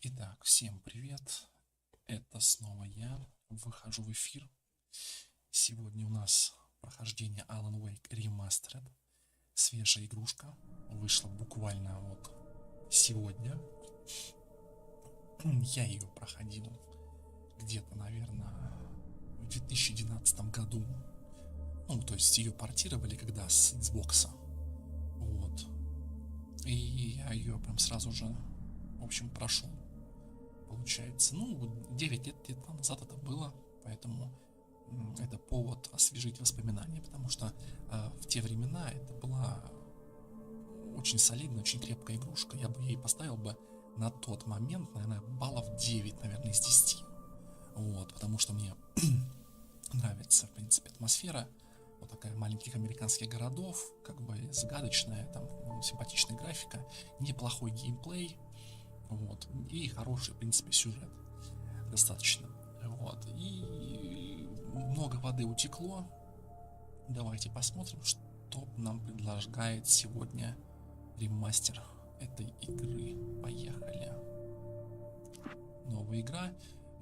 Итак, всем привет, это снова я, выхожу в эфир. Сегодня у нас прохождение Alan Wake Remastered, свежая игрушка, вышла буквально вот сегодня. Я ее проходил где-то, наверное, в 2012 году, ну, то есть ее портировали когда с Xbox, вот, и я ее прям сразу же, в общем, прошел. Получается, ну, 9 лет назад это было, поэтому это повод освежить воспоминания, потому что в те времена это была очень солидная, очень крепкая игрушка. Я бы ей поставил бы на тот момент, наверное, баллов 9, наверное, из 10. Вот, потому что мне нравится, в принципе, атмосфера вот такая маленьких американских городов, как бы загадочная, там симпатичная графика, неплохой геймплей. Вот, и хороший, в принципе, сюжет достаточно. Вот, и много воды утекло. Давайте посмотрим, что нам предлагает сегодня ремастер этой игры. Поехали. Новая игра.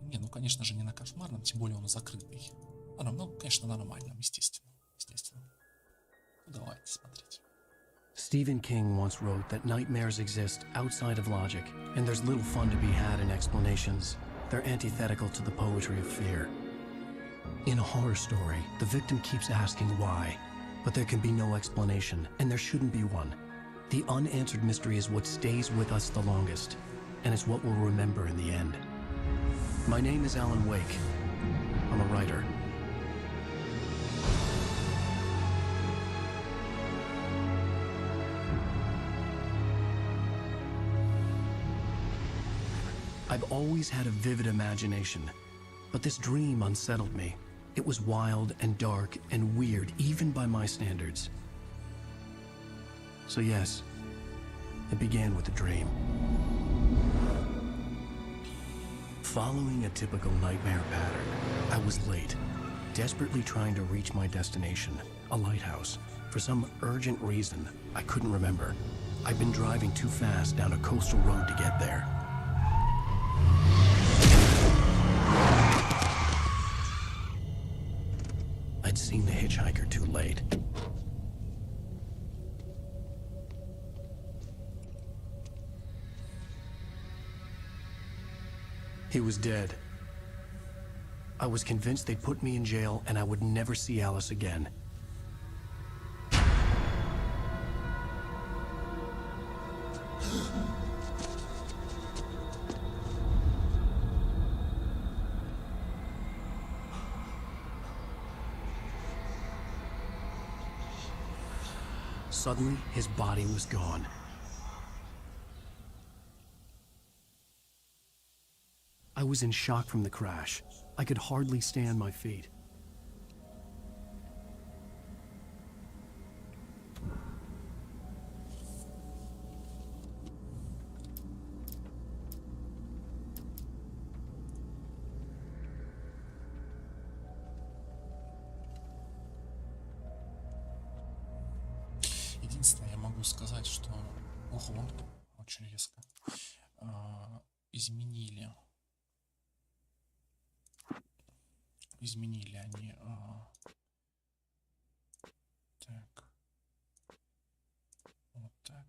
Не, ну конечно же не на кошмарном, тем более он закрытый. Ну, конечно, нормальном, естественно. Давайте смотреть. Stephen King once wrote that nightmares exist outside of logic, and there's little fun to be had in explanations. They're antithetical to the poetry of fear. In a horror story, the victim keeps asking why, but there can be no explanation, and there shouldn't be one. The unanswered mystery is what stays with us the longest, and it's what we'll remember in the end. My name is Alan Wake. I'm a writer. I've always had a vivid imagination, but this dream unsettled me. It was wild and dark and weird, even by my standards. So yes, it began with a dream. Following a typical nightmare pattern, I was late, desperately trying to reach my destination, a lighthouse. For some urgent reason, I couldn't remember. I'd been driving too fast down a coastal road to get there. I'd seen the hitchhiker too late. He was dead. I was convinced they'd put me in jail and I would never see Alice again. Suddenly, his body was gone. I was in shock from the crash. I could hardly stand my feet. Единственное, я могу сказать, что очень резко изменили они так, вот так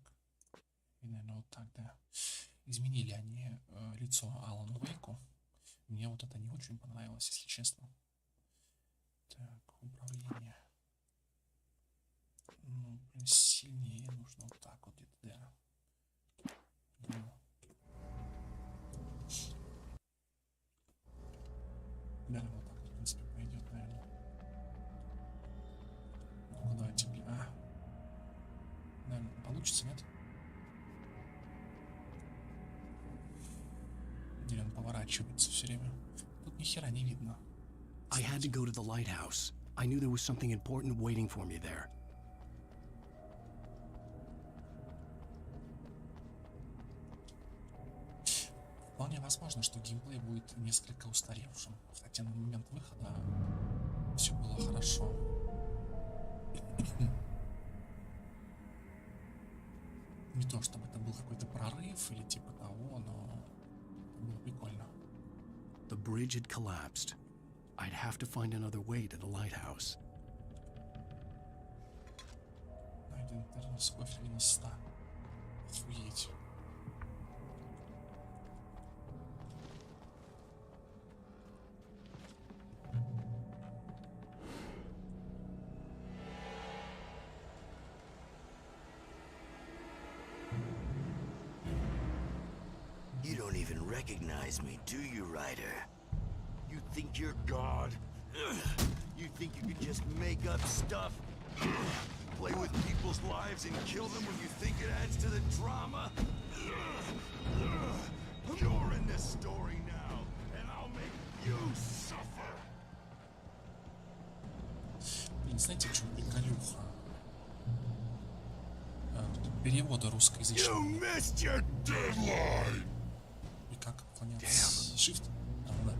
и, наверное, вот так, да. Изменили они лицо Алану Вейку. Мне вот это не очень понравилось, если честно. Так, управление. Ну, блин, сильнее нужно вот так вот где-то, да. Да, вот так, в принципе, пойдет, наверное. Ну, давайте, блин, наверное, получится, нет? Или он поворачивается все время. Тут ни хера не видно. I had to go to the lighthouse. I knew there was something important waiting for me there. Вполне возможно, что геймплей будет несколько устаревшим, хотя на момент выхода все было хорошо. Не то чтобы это был какой-то прорыв или типа того, но Прикольно. The bridge had collapsed. I'd have to find another way to the lighthouse. Найден термос кофе минус 100. Охуеть. You don't even recognize me, do you, Ryder? You think you're God? You think you can just make up stuff? Play with people's lives and kill them when you think it adds to the drama? You're in this story now, and I'll make you suffer. Блин, знаете, в чем приколюха? Перевода русскоязычного. You missed your deadline! И как уклоняться? Shift? А, ну да.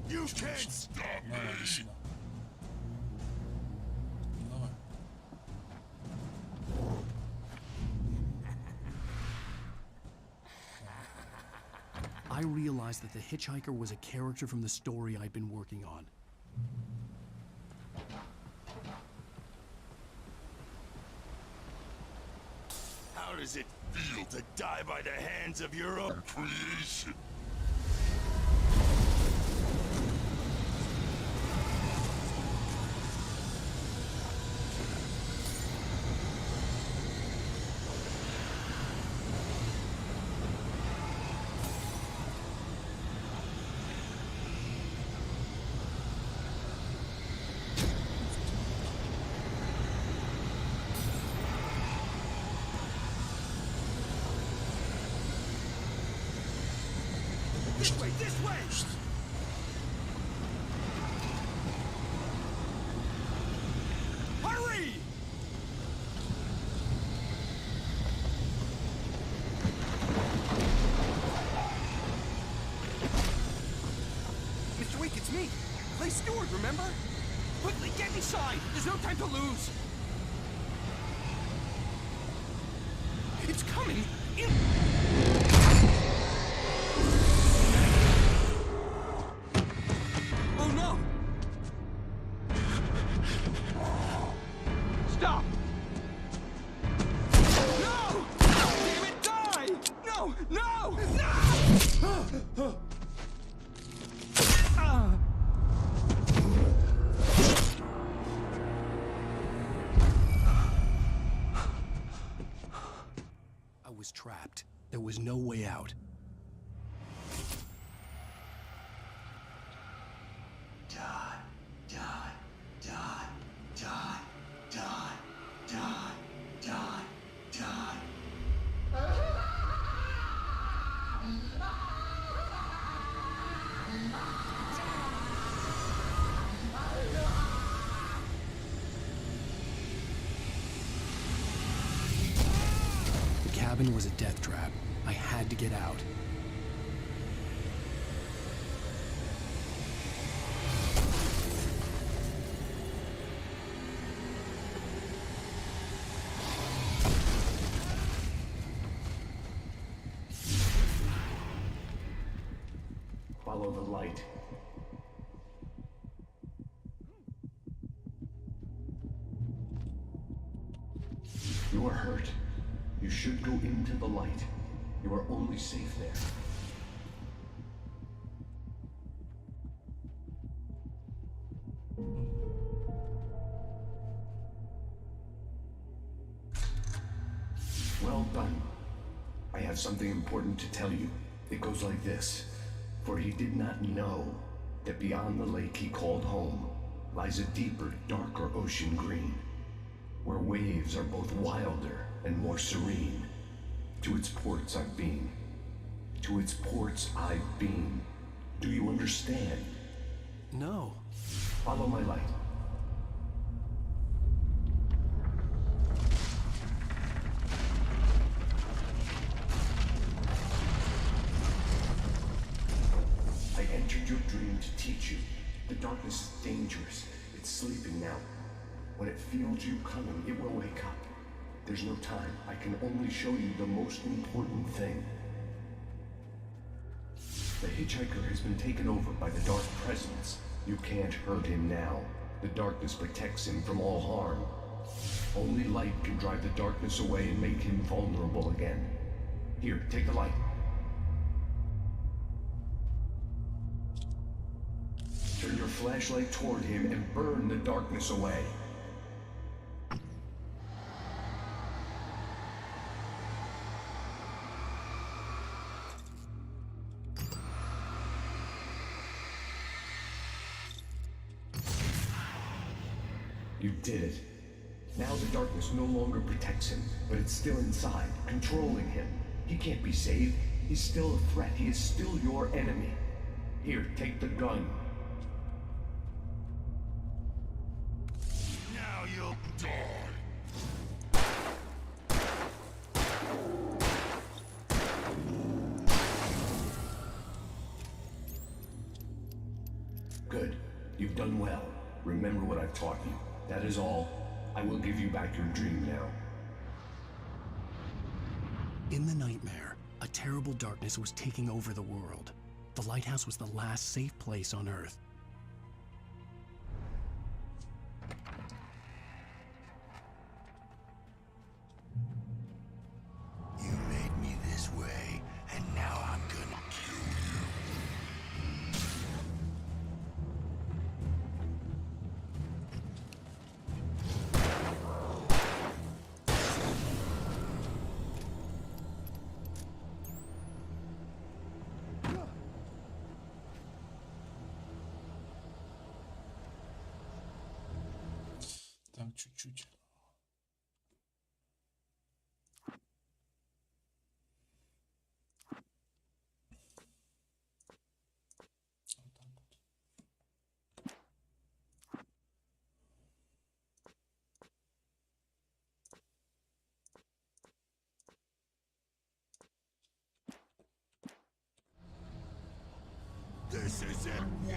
You can't stop me! Давай, иди сюда. Давай. I realized that the hitchhiker was a character from the story I'd been working on. How does it feel to die by the hands of your own creation? This way, this way! Hurry! Mr. Wake, it's me. Play steward, remember? Quickly, get inside! There's no time to lose! It's coming! In! Oh no! Stop! No! Damn it, die! No! No! No! I was trapped. There was no way out. Die, die, die, die, die, die, die, die. The cabin was a death trap. I had to get out. Follow the light. You are hurt. You should go into the light. You are only safe there. Well done. I have something important to tell you. It goes like this. For he did not know that beyond the lake he called home lies a deeper, darker ocean green, where waves are both wilder and more serene. To its ports I've been. To its ports I've been. Do you understand? No. Follow my light. I entered your dream to teach you. The darkness is dangerous. It's sleeping now. When it feels you coming, it will wake up. There's no time. I can only show you the most important thing. The hitchhiker has been taken over by the dark presence. You can't hurt him now. The darkness protects him from all harm. Only light can drive the darkness away and make him vulnerable again. Here, take the light. Turn your flashlight toward him and burn the darkness away. You did it. Now the darkness no longer protects him, but it's still inside, controlling him. He can't be saved. He's still a threat. He is still your enemy. Here, take the gun. Now you'll die. Good. You've done well. Remember what I've taught you. That is all. I will give you back your dream now. In the nightmare, a terrible darkness was taking over the world. The lighthouse was the last safe place on Earth. You made me this way, and now I'm gonna kill you. Так, чуть-чуть. Вот так вот. This isn't weak.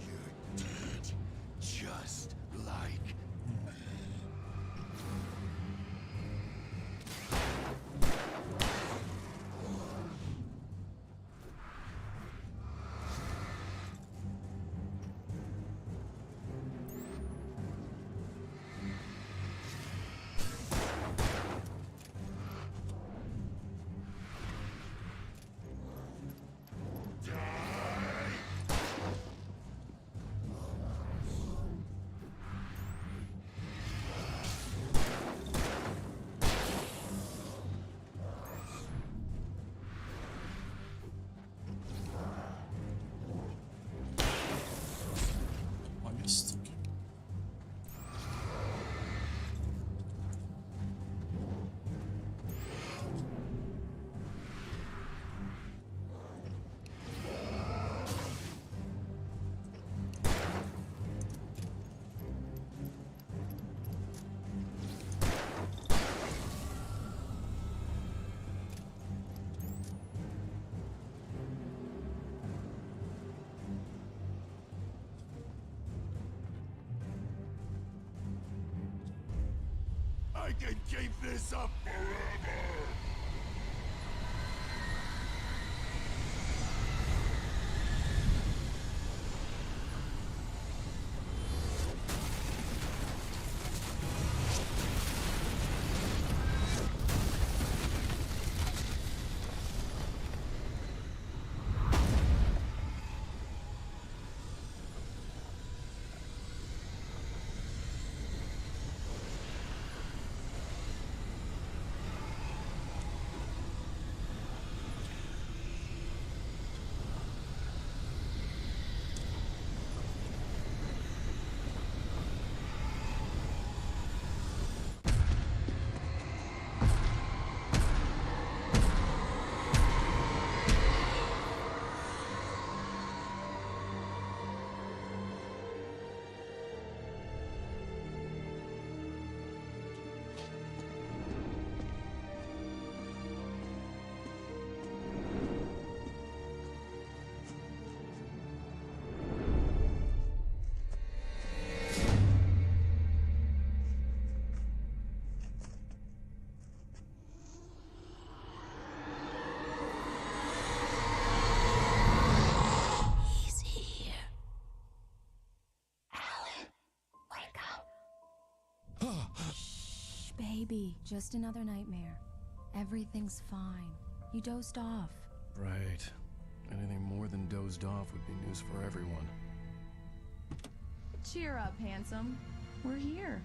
You're dead, just like me. Повес, суки. I can keep this up forever. Shh, baby. Just another nightmare. Everything's fine. You dozed off. Right. Anything more than dozed off would be news for everyone. Cheer up, handsome. We're here.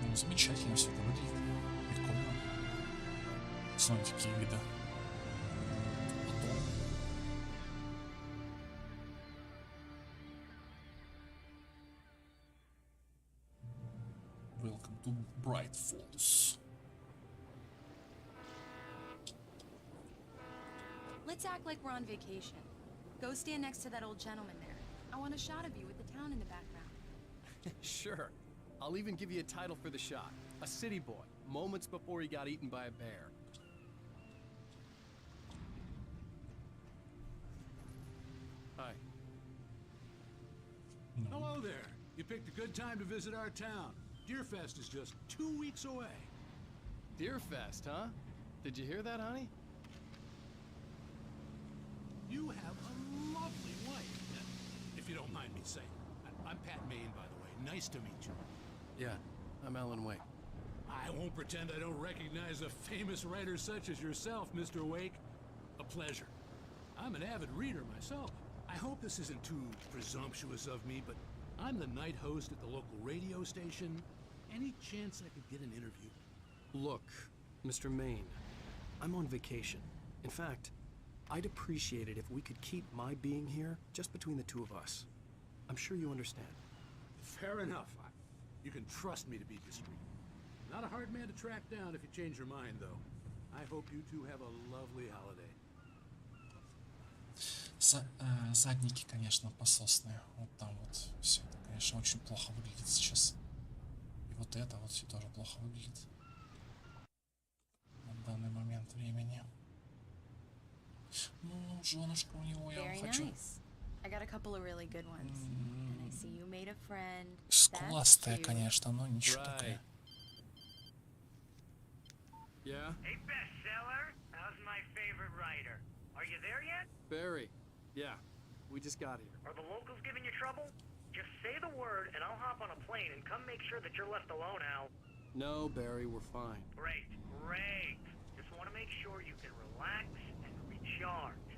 Ну, замечательно все это выглядит. Прикольно. Снова такие виды. Потом. Welcome to Bright Falls. Let's act like we're on vacation. Go stand next to that old gentleman there. I want a shot of you with the town in the background. Sure. I'll even give you a title for the shot. A city boy, moments before he got eaten by a bear. Hi. Hello there. You picked a good time to visit our town. Deerfest is just 2 weeks away. Deerfest, huh? Did you hear that, honey? You have a lovely wife, if you don't mind me saying. I'm Pat Maine, by the way. Nice to meet you. Yeah, I'm Alan Wake. I won't pretend I don't recognize a famous writer such as yourself, Mr. Wake. A pleasure. I'm an avid reader myself. I hope this isn't too presumptuous of me, but I'm the night host at the local radio station. Any chance I could get an interview? Look, Mr. Maine, I'm on vacation. In fact, I'd appreciate it if we could keep my being here just between the two of us. I'm sure you understand. Fair enough. You can trust me to be discreet. Not a hard man to track down if you change your mind, though. I hope you two have a lovely holiday. Задники, конечно, пососные. Вот там вот все это, конечно, очень плохо выглядит сейчас. И вот это вот все тоже плохо выглядит на данный момент времени. Ну, женушка у него, я вам хочу. I got a couple of really good ones. And I see you made a friend. Скуластая, конечно, но ничего такая. Yeah? Hey, bestseller. How's my favorite writer? Are you there yet? Barry. Yeah, we just got here. Are the locals giving you trouble? Just say the word and I'll hop on a plane and come make sure that you're left alone, Al. No, Barry, we're fine. Great, great. Just want to make sure you can relax and recharge.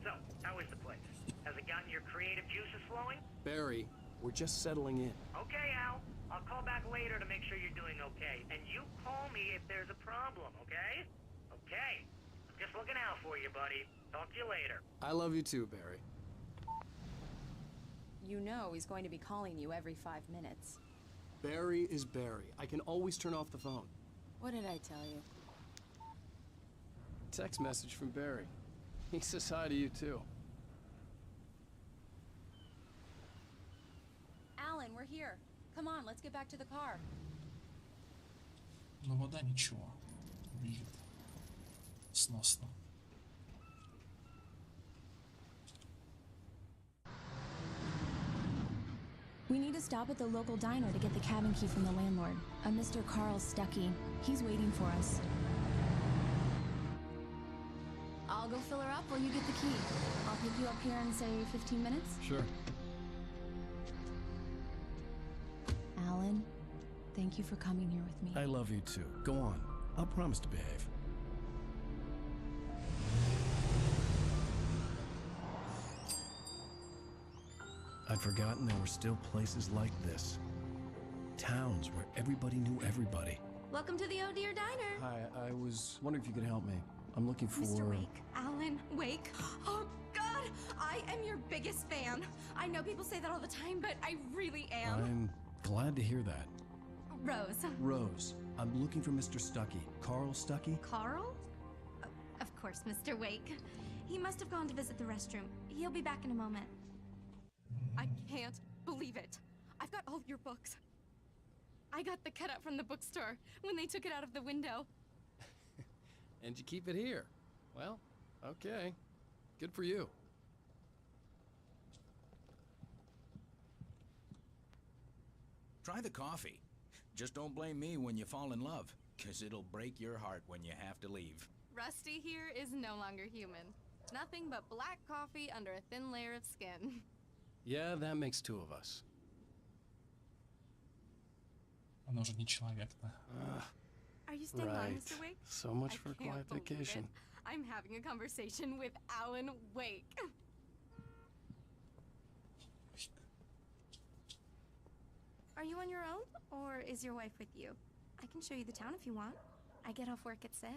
So, how is the place? Has it gotten your creative juices flowing? Barry, we're just settling in. Okay, Al. I'll call back later to make sure you're doing okay. And you call me if there's a problem, okay? Okay. I'm just looking out for you, buddy. Talk to you later. I love you too, Barry. You know he's going to be calling you every 5 minutes. Barry is Barry. I can always turn off the phone. What did I tell you? Text message from Barry. He says hi to you too. Alan, we're here. Come on, let's get back to the car. Ну, вода ничего. Выглядит сносно. We need to stop at the local diner to get the cabin key from the landlord, a Mr. Carl Stuckey. He's waiting for us. I'll go fill her up while you get the key. I'll pick you up here in, say, 15 minutes? Sure. Alan, thank you for coming here with me. I love you too. Go on. I'll promise to behave. I'd forgotten there were still places like this. Towns where everybody knew everybody. Welcome to the Oh Dear Diner. Hi, I was wondering if you could help me. I'm looking for... Mr. Wake. Alan Wake. Oh, God! I am your biggest fan. I know people say that all the time, but I really am. I'm glad to hear that. Rose. Rose, I'm looking for Mr. Stuckey. Carl Stuckey? Carl? Oh, of course, Mr. Wake. He must have gone to visit the restroom. He'll be back in a moment. I can't believe it. I've got all your books. I got the cutout from the bookstore when they took it out of the window. And you keep it here. Well, okay. Good for you. Try the coffee. Just don't blame me when you fall in love, 'cause it'll break your heart when you have to leave. Rusty here is no longer human. Nothing but black coffee under a thin layer of skin. Yeah, that makes two of us. Он уже не человек-то. Are you staying on, Right. Mr. Wake? So much I for a can't quiet believe vacation. it. I'm having a conversation with Alan Wake. Are you on your own, or is your wife with you? I can show you the town if you want. I get off work at 6.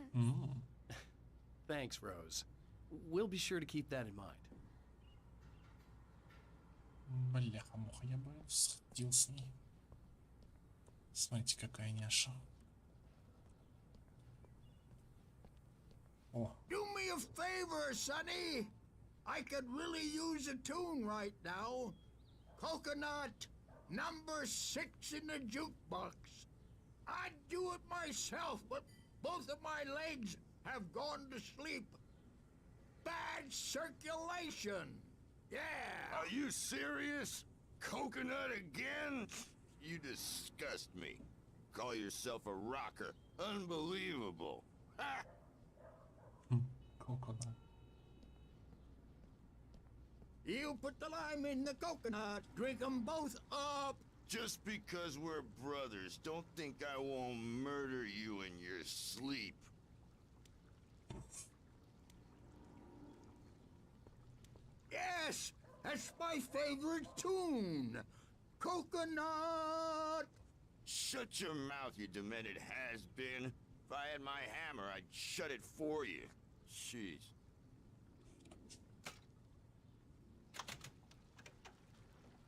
Thanks, Rose. We'll be sure to keep that in mind. Бляха-муха, я бы сходил с ней. Смотрите, какая няша. О. Do me a favor, Sonny. I could really use a tune right now. Coconut, number 6 in the jukebox. I'd do it myself, but both of my legs have gone to sleep. Bad circulation. Yeah. Are you serious? Coconut again? You disgust me. Call yourself a rocker. Unbelievable. Ha! Coconut. You put the lime in the coconut. Drink them both up. Just because we're brothers, don't think I won't murder you in your sleep. Yes, that's my favorite tune. Coconut. Shut your mouth, you demented has-been. If I had my hammer, I'd shut it for you. Jeez.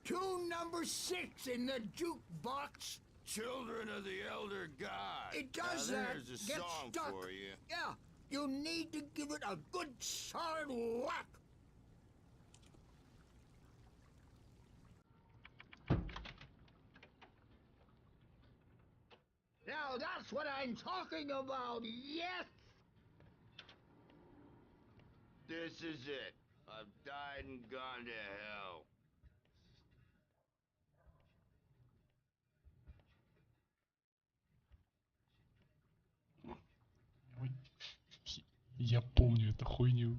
Tune number 6 in the jukebox. Children of the Elder God. It does now, that. There's a Get song stuck. for you. Yeah, you need to give it a good solid whack. Now that's what I'm talking about, yes! This is it. I've died and gone to hell. Ой, я помню эту хуйню.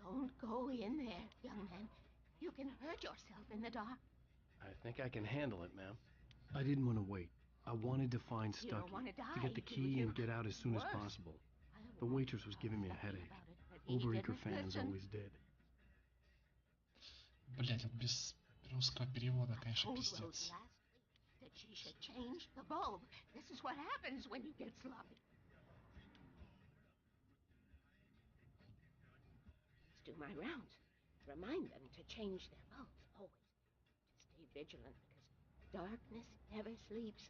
Don't go in there, young man. You can hurt yourself in the dark. I think I can handle it, ma'am. I didn't want to wait. I wanted to find You don't Stucky, wanna to die, get the do key you? and get out as soon as Worse. possible. The waitress was giving me a headache. he Overeager didn't fans listen. always did. Блять, вот без русского перевода, конечно, Told Rose пиздец. last week that she should change the bulb. This is what happens when you get sloppy. Do my rounds. Remind them to change their bulbs always. To stay vigilant because darkness never sleeps.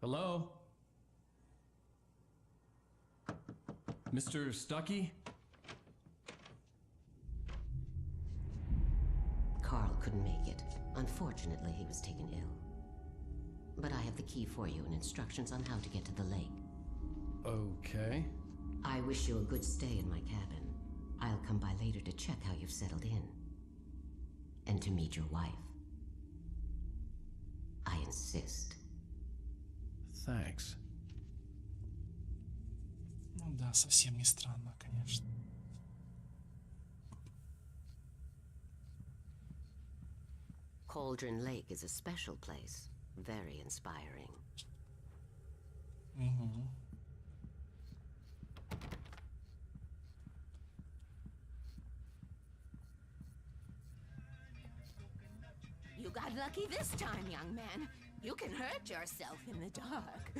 Hello? Mr. Stucky? Carl couldn't make it. Unfortunately, he was taken ill. But I have the key for you and instructions on how to get to the lake. Okay. I wish you a good stay in my cabin. I'll come by later to check how you've settled in. And to meet your wife. I insist. Thanks. Ну да, совсем не странно, конечно. Cauldron Lake is a special place. Very inspiring. You got lucky this time, young man. You can hurt yourself in the dark.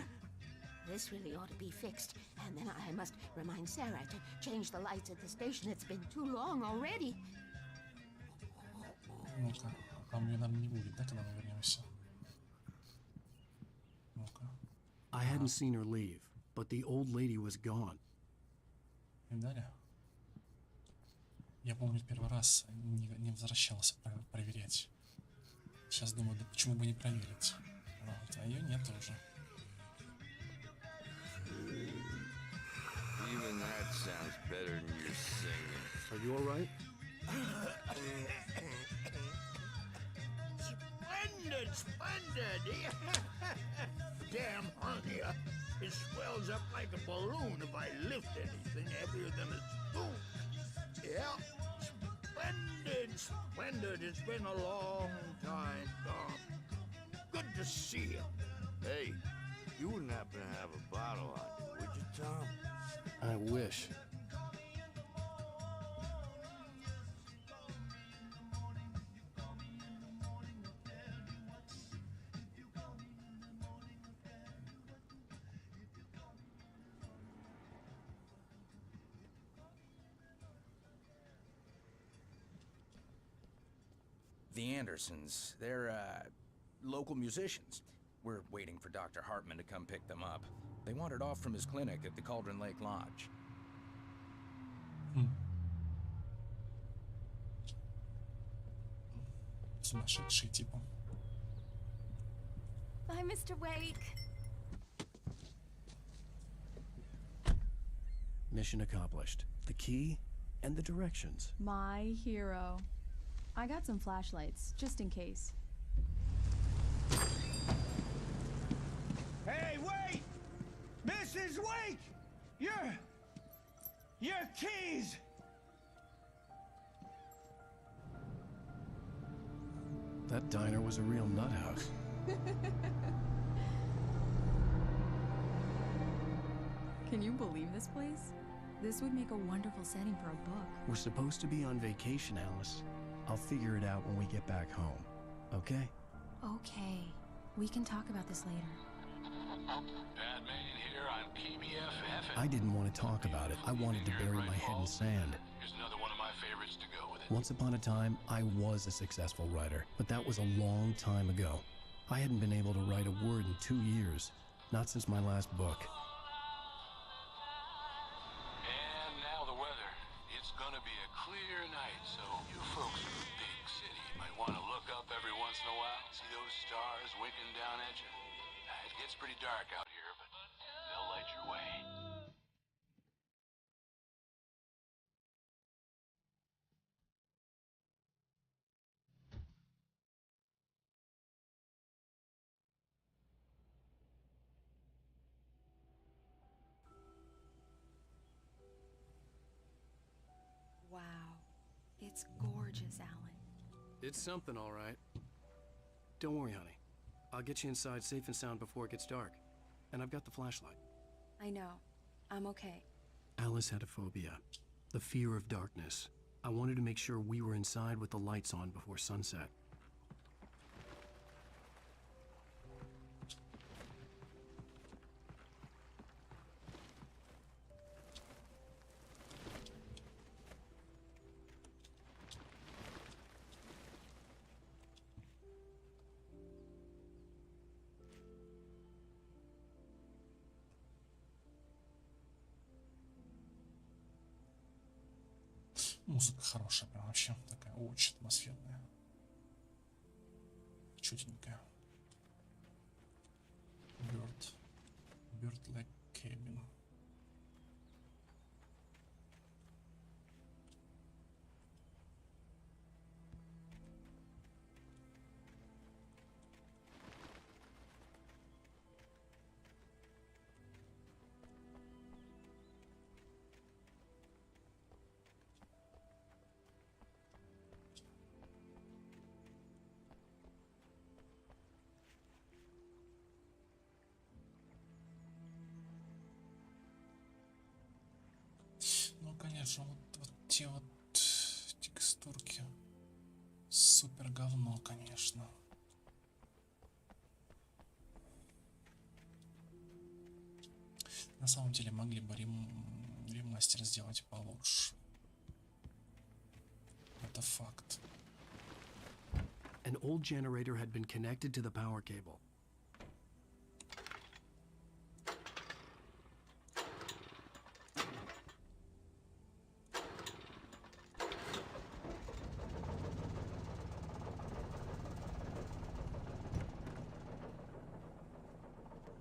This really ought to be fixed, and then I must remind Sarah to change the lights at the station. It's been too long already. Ну-ка, там ее, наверное, не будет, да, когда мы вернемся? Ну-ка. I hadn't seen her leave, but the old lady was gone. Видали? Я помню, первый раз не возвращался проверять. Сейчас думаю, да почему бы не проверить? Вот, а ее нет уже. Even that sounds better than your singing. Are you all right? Splendid, splendid! Damn hernia. It swells up like a balloon if I lift anything heavier than a spoon. Yeah, splendid, splendid. It's been a long time gone. Good to see you. Hey, you wouldn't happen to have a bottle on you, would you, Tom? I wish. The Andersons, they're, local musicians. We're waiting for Dr. Hartman to come pick them up. They wandered off from his clinic at the Cauldron Lake Lodge. Сумасшедший типа. Bye, Mr. Wake. Mission accomplished. The key and the directions. My hero. I got some flashlights, just in case. Hey, wait! Mrs. Wake! Your keys! That diner was a real nut house. Can you believe this place? This would make a wonderful setting for a book. We're supposed to be on vacation, Alice. I'll figure it out when we get back home. Okay? Okay. We can talk about this later. Batman here on PBF I didn't want to talk about it. I wanted to bury my head in sand. Here's another one of my favorites to go with it. Once upon a time, I was a successful writer, but that was a long time ago. I hadn't been able to write a word in 2 years, not since my last book. And now the weather. It's gonna be a clear night, so you folks in the big city might want to look up every once in a while, see those stars winking down at you. It gets pretty dark out here, but they'll light your way. Wow. It's gorgeous, Alan. It's something, all right. Don't worry, honey. I'll get you inside safe and sound before it gets dark. And I've got the flashlight. I know. I'm okay. Alice had a phobia, the fear of darkness. I wanted to make sure we were inside with the lights on before sunset. Музыка хорошая, прям вообще такая очень атмосферная, чутенькая. Bird like cabin. же вот те вот текстурки. Супер говно, конечно. На самом деле могли бы ремастер сделать получше. Это факт. An old generator had been connected to the power cable.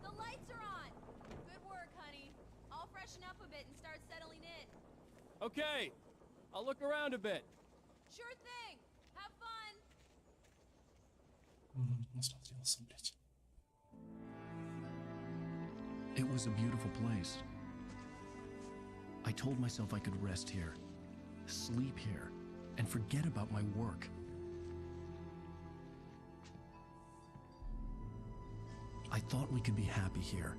The lights are on. Good work, honey. I'll freshen up a bit and start settling in. Okay, I'll look around a bit. Sure thing. Have fun. Насмотрелся, блядь. It was a beautiful place. I told myself I could rest here, sleep here, and forget about my work. I thought we could be happy here.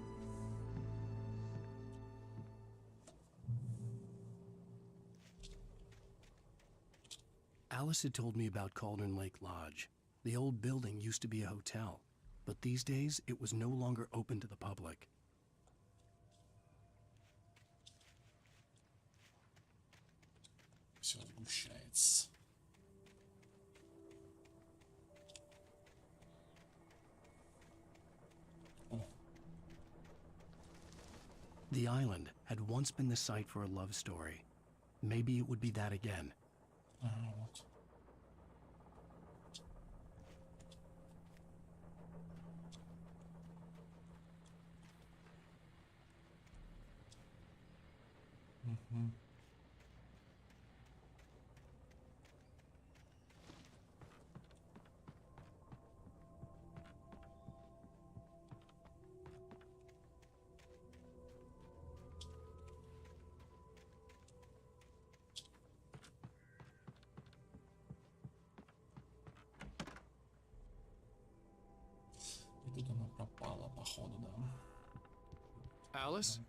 Alice had told me about Cauldron Lake Lodge. The old building used to be a hotel, but these days it was no longer open to the public. Все сгущается. The island had once been the site for a love story. Maybe it would be that again. Вот. И тут она пропала, походу, да. Alice?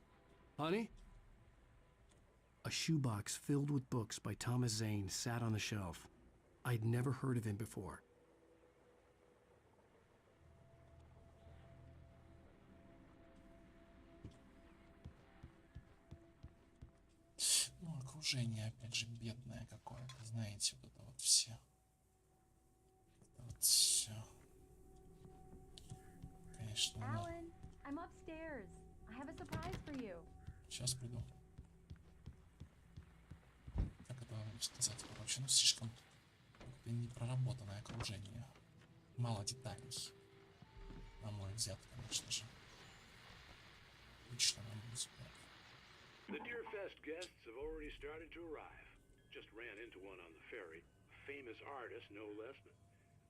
Honey? A shoebox filled with books by Thomas Zane sat on the shelf. I'd never heard of him before. Ну, окружение, опять же, бедное какое-то, знаете, вот это вот все. Это вот все. Конечно, оно... Alan, I'm upstairs. I have a surprise for you. Сейчас приду. Как это сказать, короче, ну слишком непроработанное окружение. Мало деталей. На мой взгляд, конечно же. Лично на мой взгляд. The Deerfest guests have already started to arrive. Just ran into one on the ferry. Famous artist, no less. But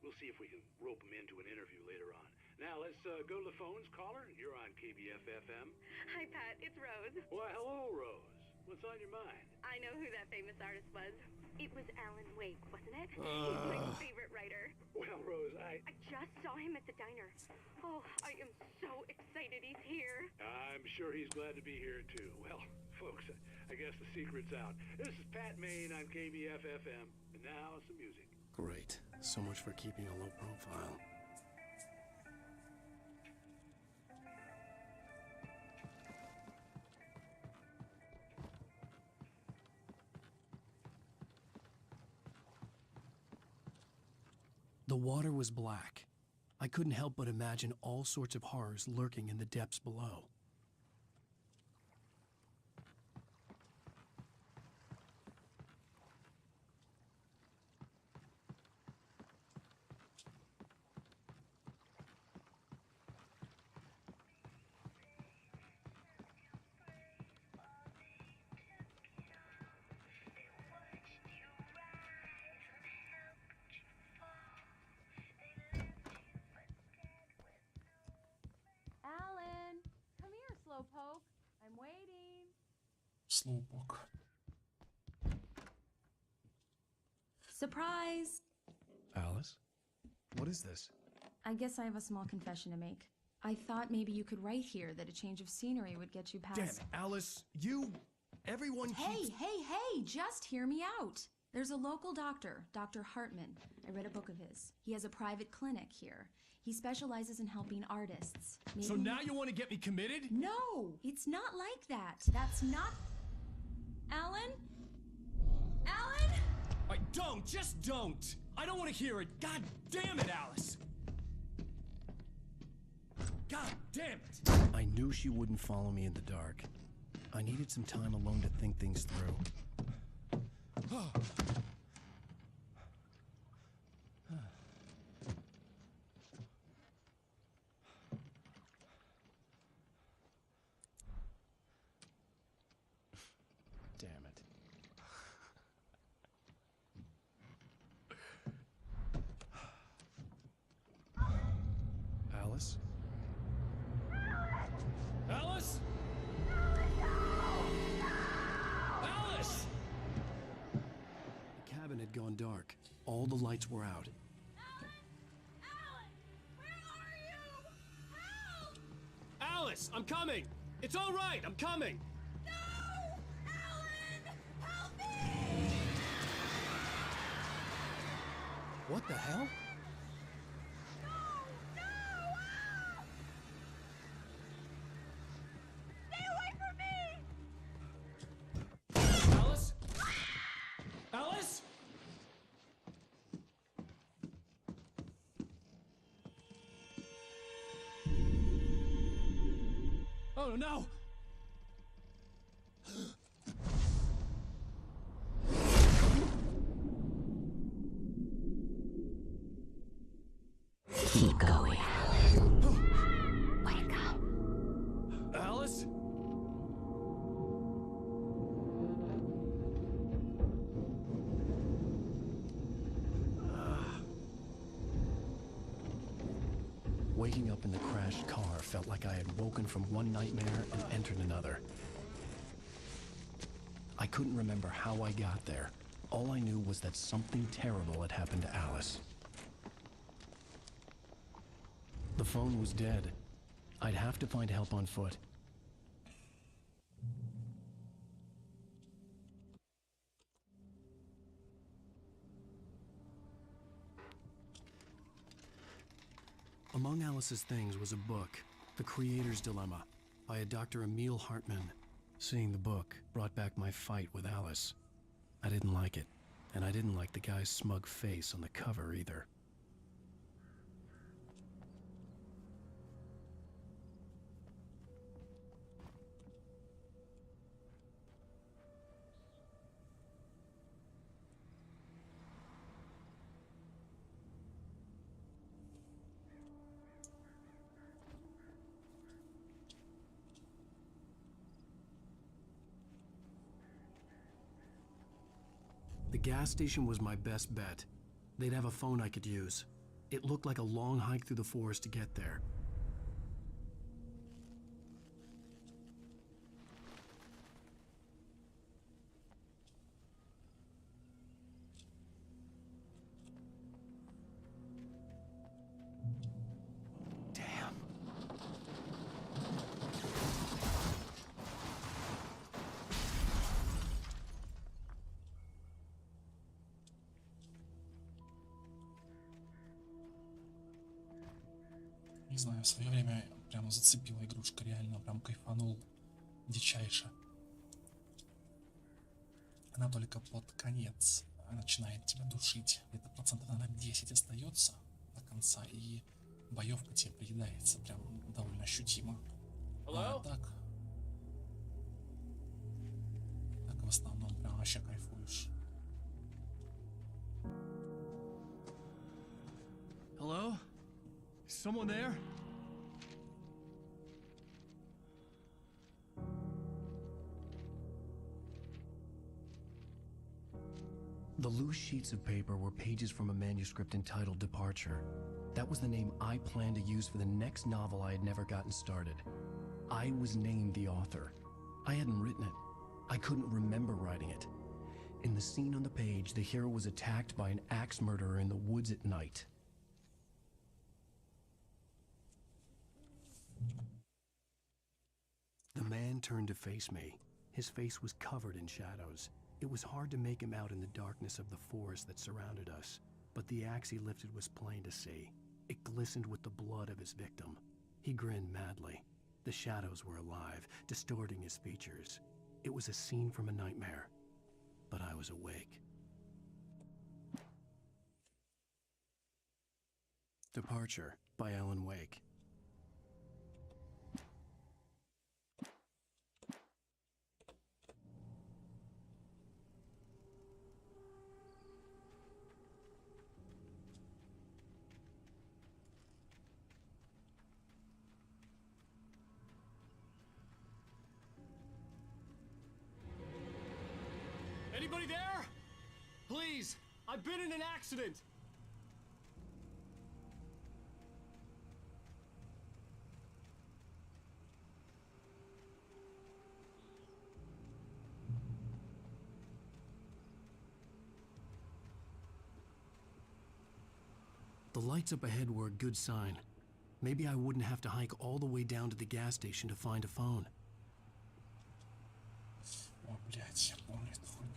we'll see if we can rope him into an interview later on. Now let's go to the phones. Caller, you're on KBF-FM. Hi, Pat. It's Rose. Why, hello, Rose. What's on your mind? I know who that famous artist was. It was Alan Wake, wasn't it? He's my favorite writer. Well, Rose, I just saw him at the diner. Oh, I am so excited he's here. I'm sure he's glad to be here, too. Well, folks, I guess the secret's out. This is Pat Maine on KBF-FM. And now, some music. Great. So much for keeping a low profile. The water was black. I couldn't help but imagine all sorts of horrors lurking in the depths below. Alan, come here, Slowpoke. I'm waiting. Slowpoke. Surprise! Alice? What is this? I guess I have a small confession to make. I thought maybe you could write here that a change of scenery would get you past... Damn it, Alice, you... Everyone Hey, keeps... hey, just hear me out. There's a local doctor, Dr. Hartman. I read a book of his. He has a private clinic here. He specializes in helping artists. So now you want to get me committed? No, it's not like that. That's not... Alan? Alan? Just don't! I don't want to hear it. God damn it, Alice! God damn it! I knew she wouldn't follow me in the dark. I needed some time alone to think things through. Damn it. Alice? Alice? Alice! The cabin had gone dark. All the lights were out. Alice, I'm coming! It's all right, I'm coming! What the hell? Alice? Alice? Oh no! Keep going. Wake up. Alice? Waking up in the crashed car felt like I had woken from one nightmare and entered another. I couldn't remember how I got there. All I knew was that something terrible had happened to Alice. The phone was dead. I'd have to find help on foot. Among Alice's things was a book, The Creator's Dilemma, by a Dr. Emil Hartman. Seeing the book brought back my fight with Alice. I didn't like it, and I didn't like the guy's smug face on the cover either. The gas station was my best bet. They'd have a phone I could use. It looked like a long hike through the forest to get there. Не знаю, в свое время прямо зацепила игрушка, реально прям кайфанул дичайше. Она только под конец начинает тебя душить. Где-то процентов, наверное, 10 остается до конца, и боевка тебе приедается прям довольно ощутимо. А так в основном прям вообще кайфуешь. Hello? Someone there? The loose sheets of paper were pages from a manuscript entitled Departure. That was the name I planned to use for the next novel I had never gotten started. I was named the author. I hadn't written it. I couldn't remember writing it. In the scene on the page, the hero was attacked by an axe murderer in the woods at night. The man turned to face me. His face was covered in shadows. It was hard to make him out in the darkness of the forest that surrounded us, but the axe he lifted was plain to see. It glistened with the blood of his victim. He grinned madly. The shadows were alive, distorting his features. It was a scene from a nightmare, but I was awake. Departure by Alan Wake. Anybody there? Please, I've been in an accident. The lights up ahead were a good sign. Maybe I wouldn't have to hike all the way down to the gas station to find a phone. О, блядь, я помню эту хуйню.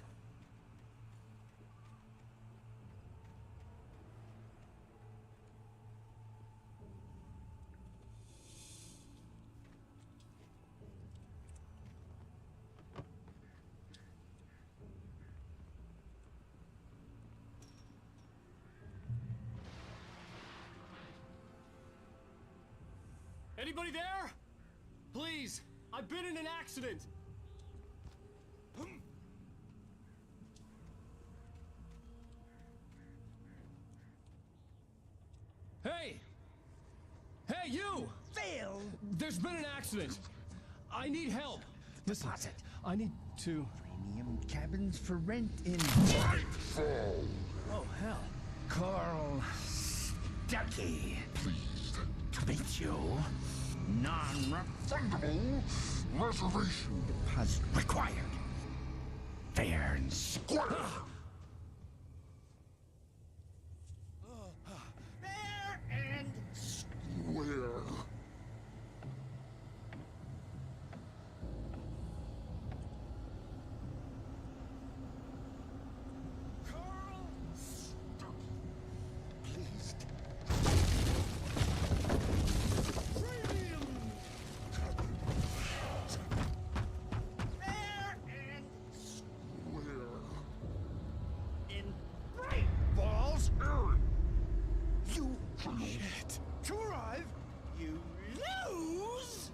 Anybody there? Please, I've been in an accident. Hey! Hey, you! Phil! There's been an accident. I need help. Listen, I need to... Premium cabins for rent in... Oh, hell. Carl Stuckey. Pleased to meet you. Non-refundable reservation deposit required. Fair and square. Fair and square. Carl Stuckey. Pleased. Premium. Fair and square. In Bright Falls area. You shit. To arrive, you lose.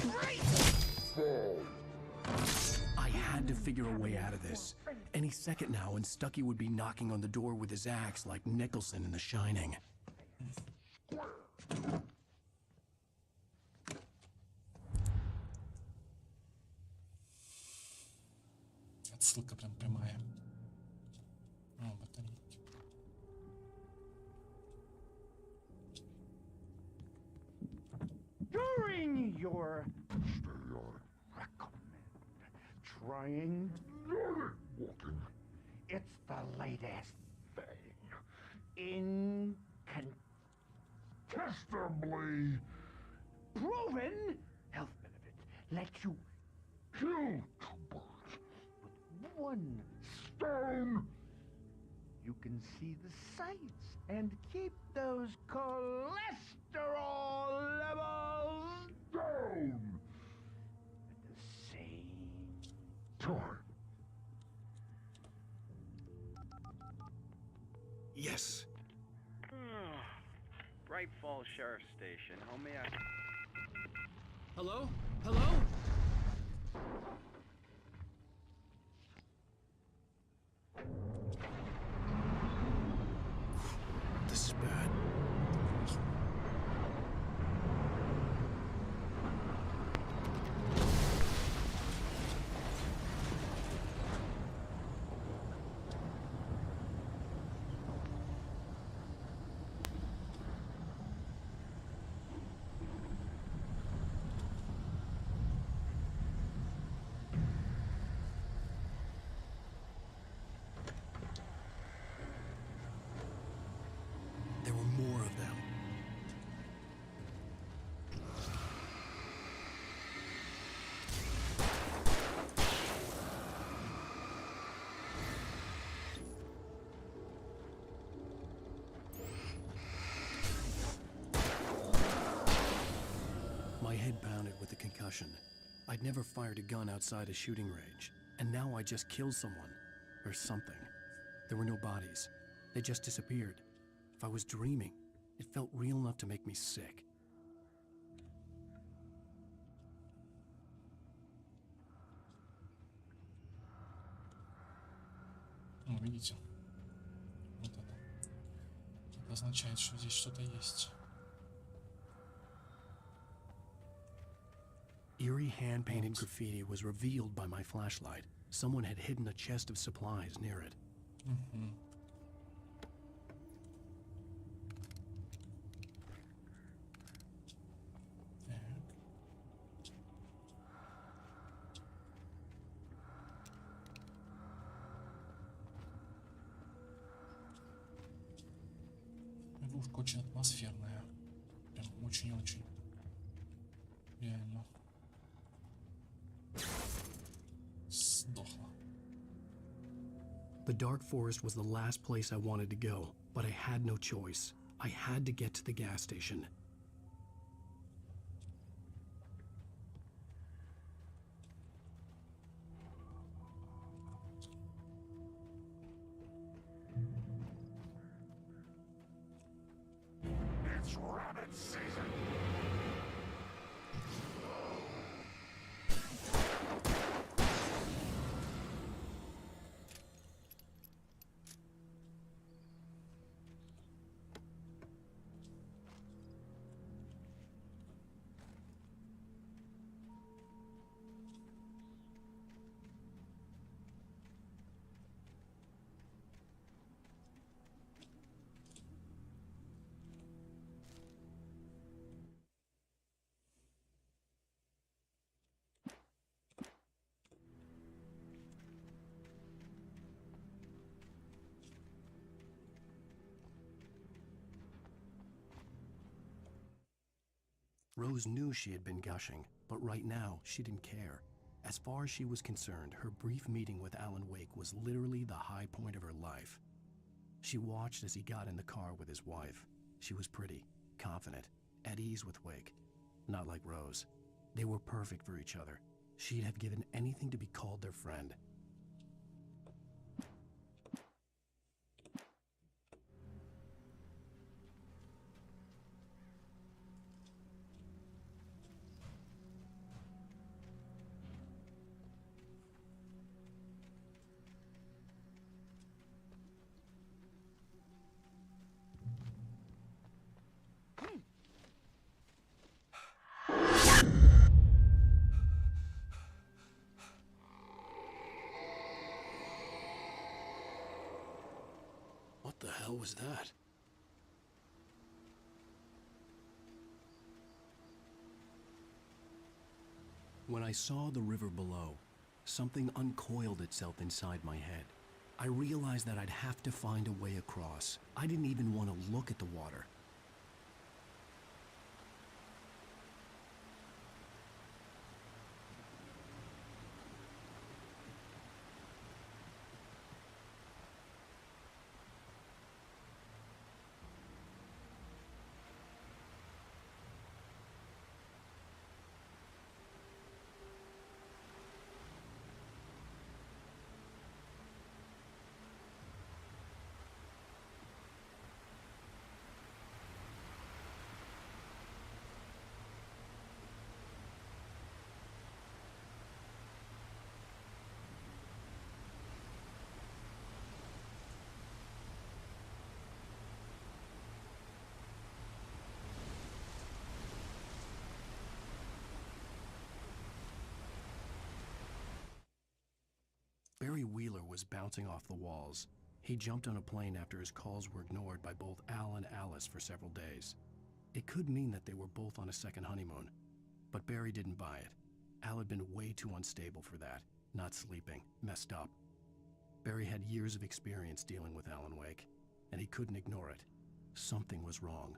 Great. I had to figure a way out of this. Any second now, and Stuckey would be knocking on the door with his axe like Nicholson in The Shining. Ссылка прям прямая. О, батарейки. During your recommend trying walking. It's the latest thing. Incontestably proven health benefits let you kill two birds with one stone. You can see the sights and keep those cholesterol levels down at the same time. Yes. Bright Falls Sheriff Station. How may I... Hello? Hello? This is bad. concussion. I'd never fired a gun outside a shooting range, and now I just killed someone. Or something. There were no bodies. They just disappeared. If I was dreaming, it felt real enough to make me sick. Ну, видите? Вот это. Это означает, что здесь что-то есть. Eerie hand-painted graffiti was revealed by my flashlight. Someone had hidden a chest of supplies near it. Игрушка очень атмосферная. Прям очень-очень. Реально. Сдохла. The dark forest was the last place I wanted to go, but I had no choice. I had to get to the gas station. It's rabbit season. Rose knew she had been gushing, but right now she didn't care. As far as she was concerned, her brief meeting with Alan Wake was literally the high point of her life. She watched as he got in the car with his wife. She was pretty, confident, at ease with Wake. Not like Rose. They were perfect for each other. She'd have given anything to be called their friend. What the hell was that? When I saw the river below, something uncoiled itself inside my head. I realized that I'd have to find a way across. I didn't even want to look at the water. Barry Wheeler was bouncing off the walls. He jumped on a plane after his calls were ignored by both Al and Alice for several days. It could mean that they were both on a second honeymoon, but Barry didn't buy it. Al had been way too unstable for that, not sleeping, messed up. Barry had years of experience dealing with Alan Wake, and he couldn't ignore it. Something was wrong.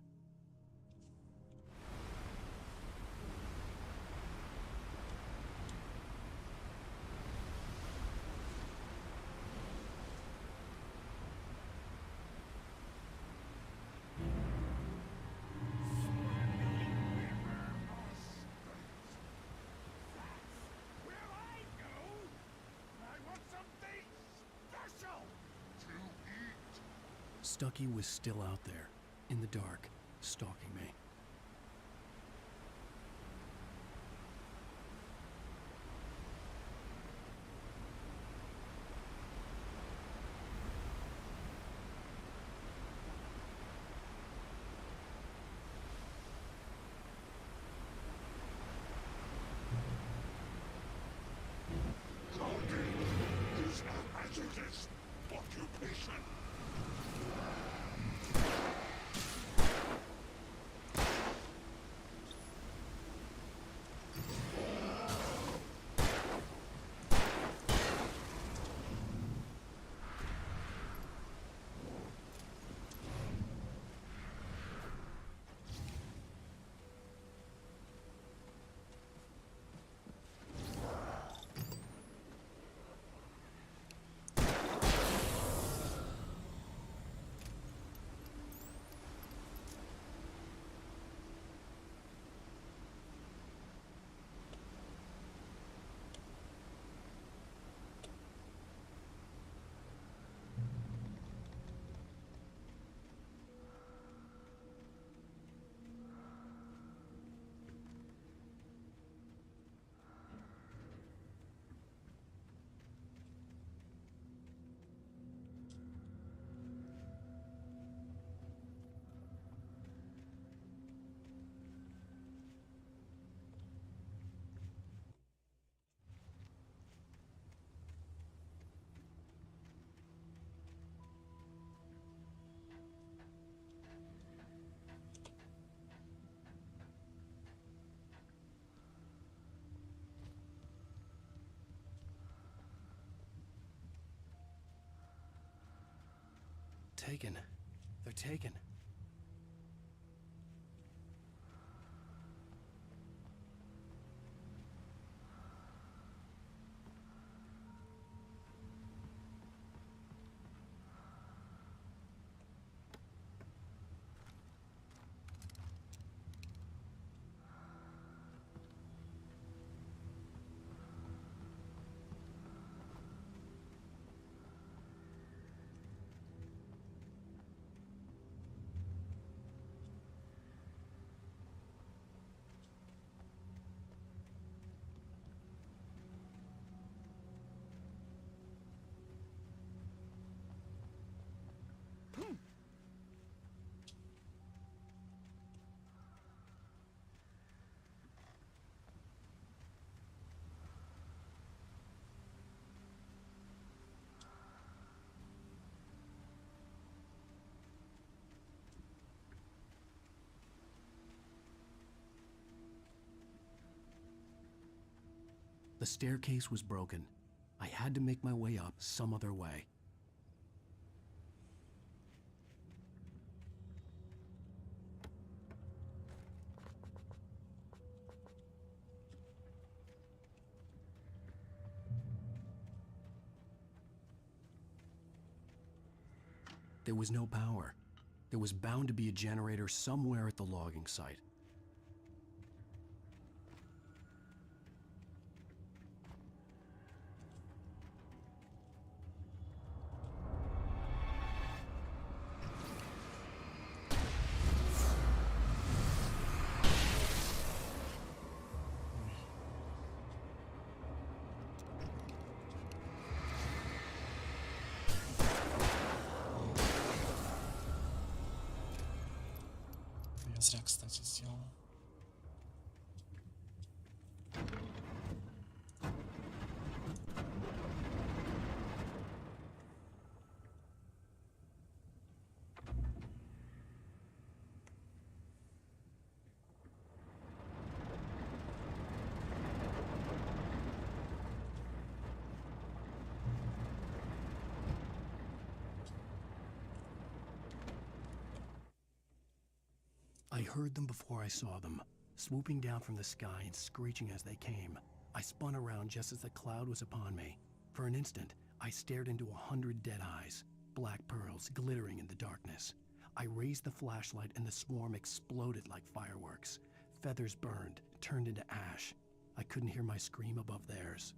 Stucky was still out there, in the dark, stalking me. Taken. They're taken. The staircase was broken. I had to make my way up some other way. There was no power. There was bound to be a generator somewhere at the logging site. Я зря, кстати, сделал. I heard them before I saw them, swooping down from the sky and screeching as they came. I spun around just as the cloud was upon me. For an instant, I stared into 100 dead eyes, black pearls glittering in the darkness. I raised the flashlight and the swarm exploded like fireworks. Feathers burned, turned into ash. I couldn't hear my scream above theirs.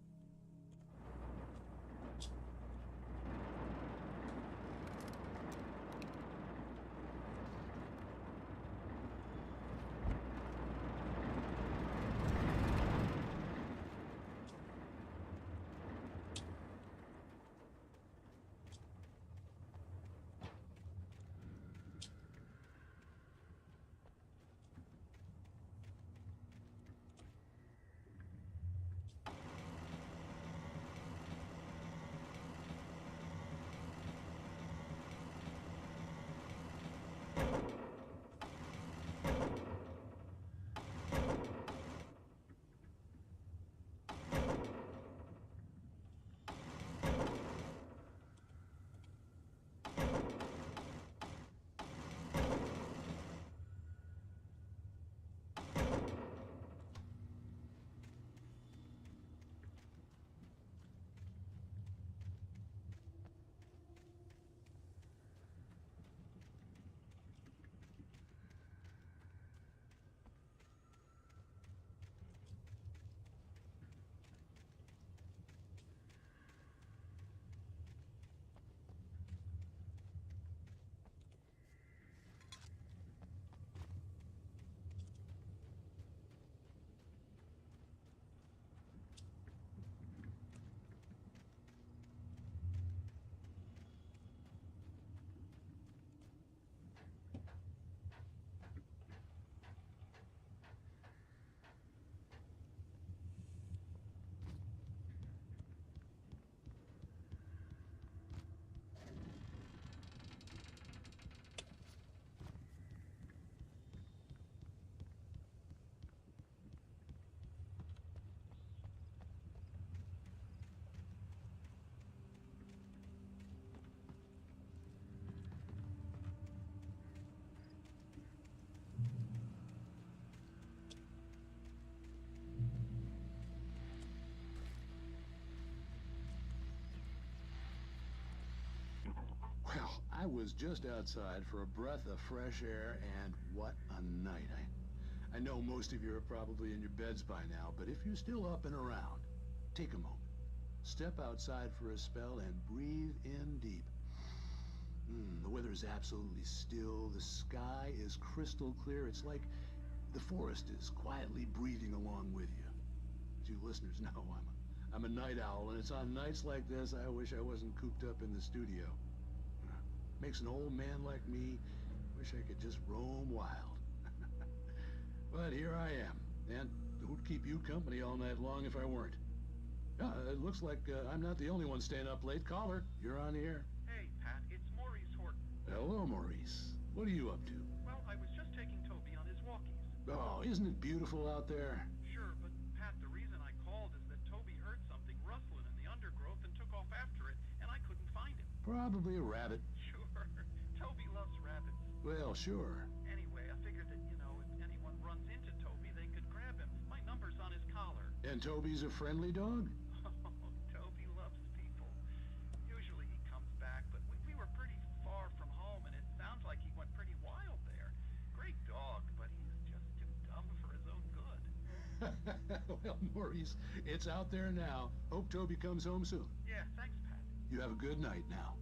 Well, I was just outside for a breath of fresh air, and what a night. I know most of you are probably in your beds by now, but if you're still up and around, take a moment. Step outside for a spell and breathe in deep. The weather is absolutely still. The sky is crystal clear. It's like the forest is quietly breathing along with you. As you listeners know, I'm a night owl, and it's on nights like this I wish I wasn't cooped up in the studio. Makes an old man like me wish I could just roam wild. But here I am, and who'd keep you company all night long if I weren't? It looks like I'm not the only one staying up late. Caller, you're on the air. Hey, Pat, it's Maurice Horton. Hello, Maurice. What are you up to? Well, I was just taking Toby on his walkies. Oh, isn't it beautiful out there? Sure, but Pat, the reason I called is that Toby heard something rustling in the undergrowth and took off after it, and I couldn't find him. Probably a rabbit. Sure. Toby loves rabbits. Well, sure. Anyway, I figured that, if anyone runs into Toby, they could grab him. My number's on his collar. And Toby's a friendly dog? Oh, Toby loves people. Usually he comes back, but we were pretty far from home, and it sounds like he went pretty wild there. Great dog, but he's just too dumb for his own good. Well, Maurice, it's out there now. Hope Toby comes home soon. Yeah, thanks, Pat. You have a good night now.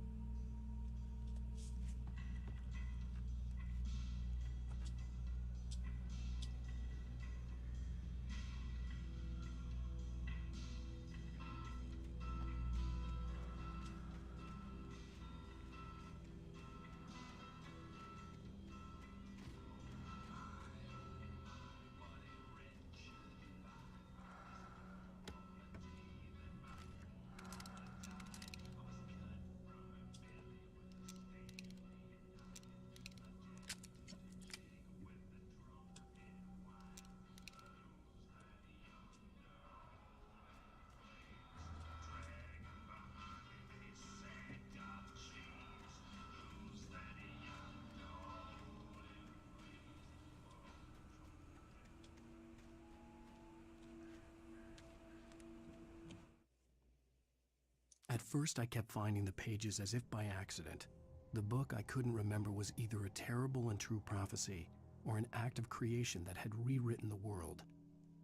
At first, I kept finding the pages as if by accident. The book I couldn't remember was either a terrible and true prophecy or an act of creation that had rewritten the world.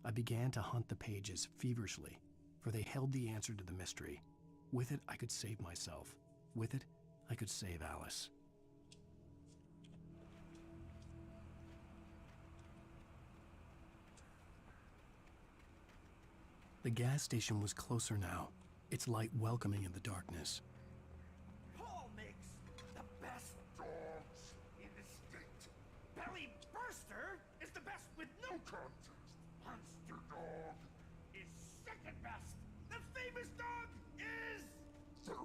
I began to hunt the pages feverishly, for they held the answer to the mystery. With it, I could save myself. With it, I could save Alice. The gas station was closer now, its light welcoming in the darkness. Paul makes the best dogs in the state. Belly Burster is the best with no contest. Monster Dog is second best. The famous dog is third.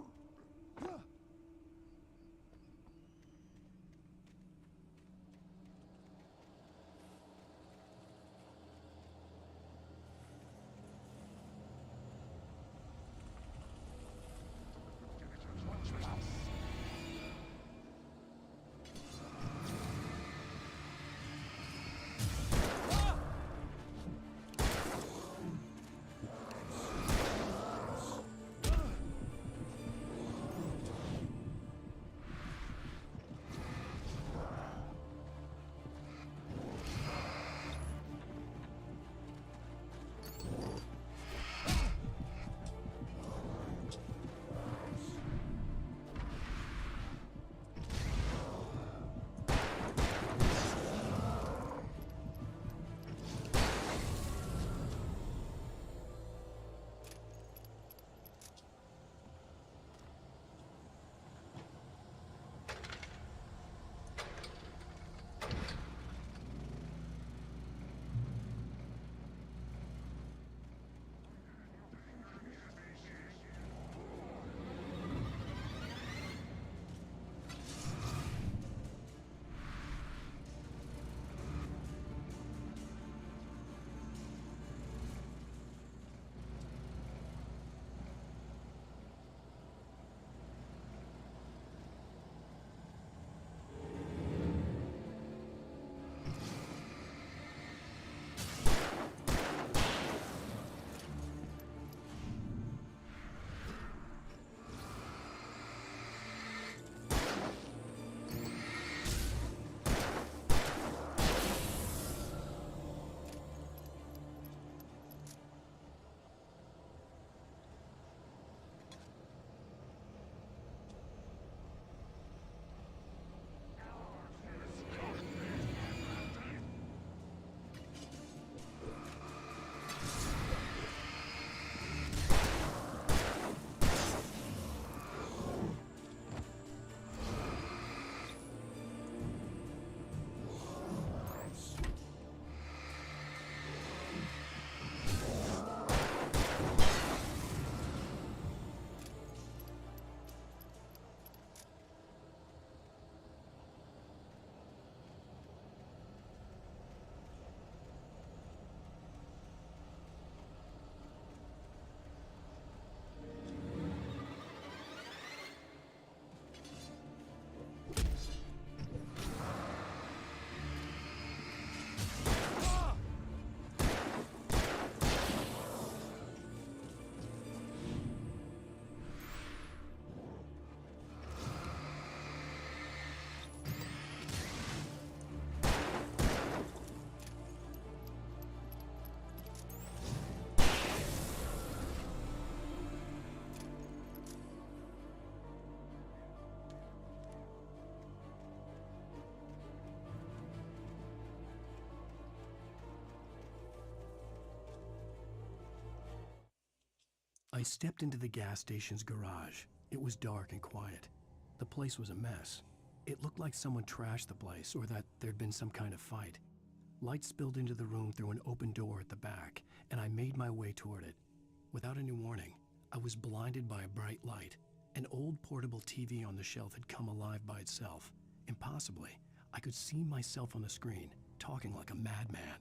stepped into the gas station's garage. It was dark and quiet. The place was a mess. It looked like someone trashed the place or that there'd been some kind of fight. Light spilled into the room through an open door at the back, and I made my way toward it. Without any warning, I was blinded by a bright light. An old portable TV on the shelf had come alive by itself. Impossibly, I could see myself on the screen, talking like a madman.